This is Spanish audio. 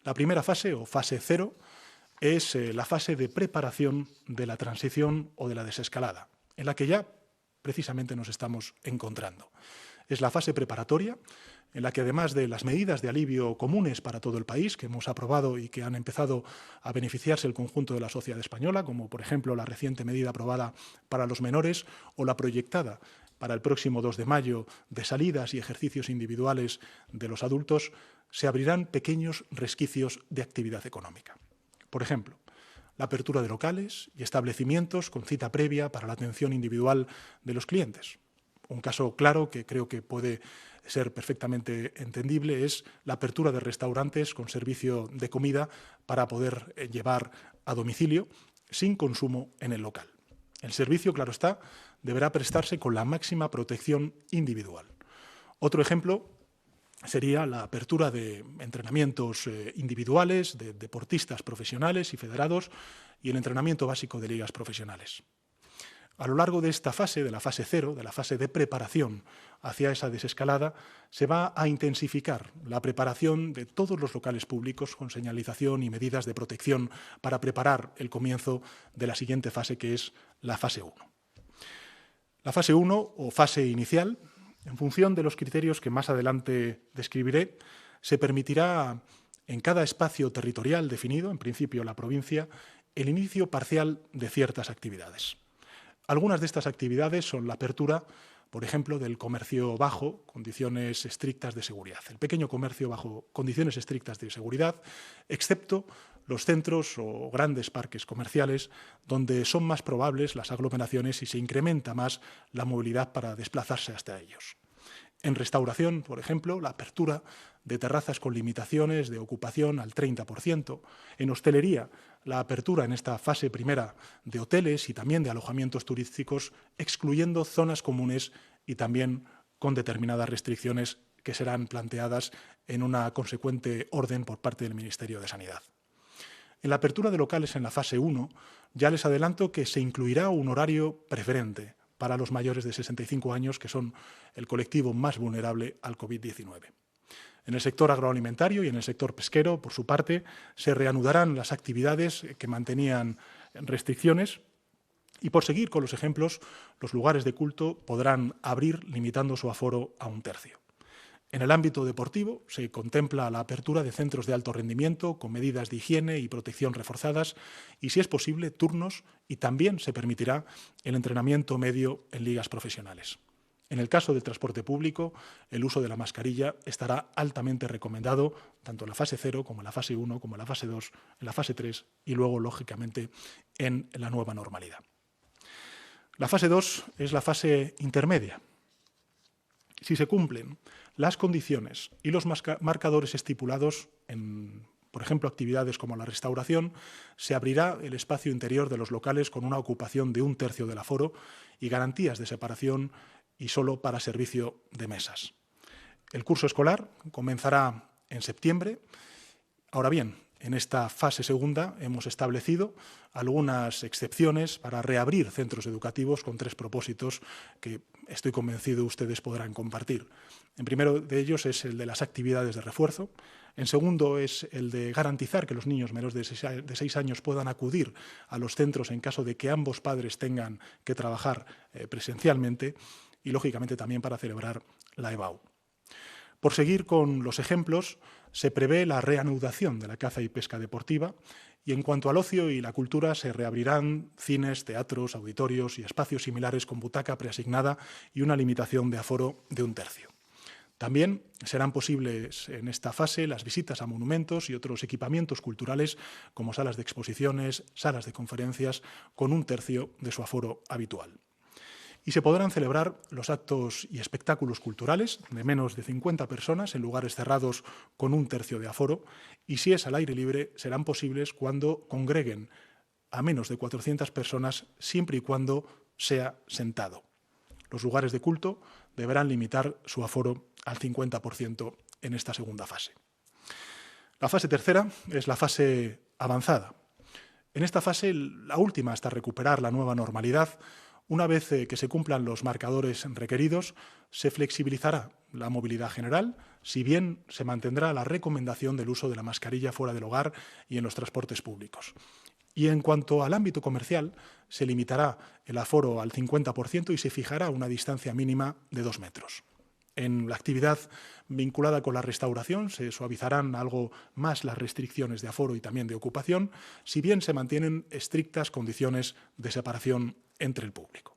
La primera fase, o fase 0, es la fase de preparación de la transición o de la desescalada, en la que ya precisamente nos estamos encontrando. Es la fase preparatoria, en la que además de las medidas de alivio comunes para todo el país, que hemos aprobado y que han empezado a beneficiarse el conjunto de la sociedad española, como por ejemplo la reciente medida aprobada para los menores o la proyectada para el próximo 2 de mayo de salidas y ejercicios individuales de los adultos, se abrirán pequeños resquicios de actividad económica. Por ejemplo, la apertura de locales y establecimientos con cita previa para la atención individual de los clientes. Un caso claro que creo que puede ser perfectamente entendible es la apertura de restaurantes con servicio de comida para poder llevar a domicilio sin consumo en el local. El servicio, claro está, deberá prestarse con la máxima protección individual. Otro ejemplo sería la apertura de entrenamientos individuales de deportistas profesionales y federados y el entrenamiento básico de ligas profesionales. A lo largo de esta fase, de la fase 0, de la fase de preparación hacia esa desescalada, se va a intensificar la preparación de todos los locales públicos con señalización y medidas de protección para preparar el comienzo de la siguiente fase, que es la fase 1. La fase 1, o fase inicial, en función de los criterios que más adelante describiré, se permitirá en cada espacio territorial definido, en principio la provincia, el inicio parcial de ciertas actividades. Algunas de estas actividades son la apertura, por ejemplo, del comercio bajo condiciones estrictas de seguridad, el pequeño comercio bajo condiciones estrictas de seguridad, excepto los centros o grandes parques comerciales donde son más probables las aglomeraciones y se incrementa más la movilidad para desplazarse hasta ellos. En restauración, por ejemplo, la apertura de terrazas con limitaciones de ocupación al 30%. En hostelería, la apertura en esta fase primera de hoteles y también de alojamientos turísticos, excluyendo zonas comunes y también con determinadas restricciones que serán planteadas en una consecuente orden por parte del Ministerio de Sanidad. En la apertura de locales en la fase 1, ya les adelanto que se incluirá un horario preferente para los mayores de 65 años, que son el colectivo más vulnerable al COVID-19. En el sector agroalimentario y en el sector pesquero, por su parte, se reanudarán las actividades que mantenían restricciones y, por seguir con los ejemplos, los lugares de culto podrán abrir limitando su aforo a 1/3. En el ámbito deportivo se contempla la apertura de centros de alto rendimiento con medidas de higiene y protección reforzadas y, si es posible, turnos, y también se permitirá el entrenamiento medio en ligas profesionales. En el caso del transporte público, el uso de la mascarilla estará altamente recomendado tanto en la fase 0 como en la fase 1, como en la fase 2, en la fase 3 y luego, lógicamente, en la nueva normalidad. La fase 2 es la fase intermedia. Si se cumplen las condiciones y los marcadores estipulados en, por ejemplo, actividades como la restauración, se abrirá el espacio interior de los locales con una ocupación de 1/3 del aforo y garantías de separación y solo para servicio de mesas. El curso escolar comenzará en septiembre. Ahora bien, en esta fase segunda hemos establecido algunas excepciones para reabrir centros educativos con 3 propósitos que estoy convencido ustedes podrán compartir. En primero de ellos es el de las actividades de refuerzo. En segundo es el de garantizar que los niños menores de 6 años puedan acudir a los centros en caso de que ambos padres tengan que trabajar presencialmente y, lógicamente, también para celebrar la EBAU. Por seguir con los ejemplos, se prevé la reanudación de la caza y pesca deportiva y, en cuanto al ocio y la cultura, se reabrirán cines, teatros, auditorios y espacios similares con butaca preasignada y una limitación de aforo de 1/3. También serán posibles en esta fase las visitas a monumentos y otros equipamientos culturales como salas de exposiciones, salas de conferencias, con 1/3 de su aforo habitual. Y se podrán celebrar los actos y espectáculos culturales de menos de 50 personas en lugares cerrados con 1/3 de aforo, y si es al aire libre serán posibles cuando congreguen a menos de 400 personas siempre y cuando sea sentado. Los lugares de culto deberán limitar su aforo al 50% en esta segunda fase. La fase tercera es la fase avanzada. En esta fase, la última hasta recuperar la nueva normalidad, Una vez que se cumplan los marcadores requeridos, se flexibilizará la movilidad general, si bien se mantendrá la recomendación del uso de la mascarilla fuera del hogar y en los transportes públicos. Y en cuanto al ámbito comercial, se limitará el aforo al 50% y se fijará una distancia mínima de 2 metros. En la actividad vinculada con la restauración se suavizarán algo más las restricciones de aforo y también de ocupación, si bien se mantienen estrictas condiciones de separación entre el público.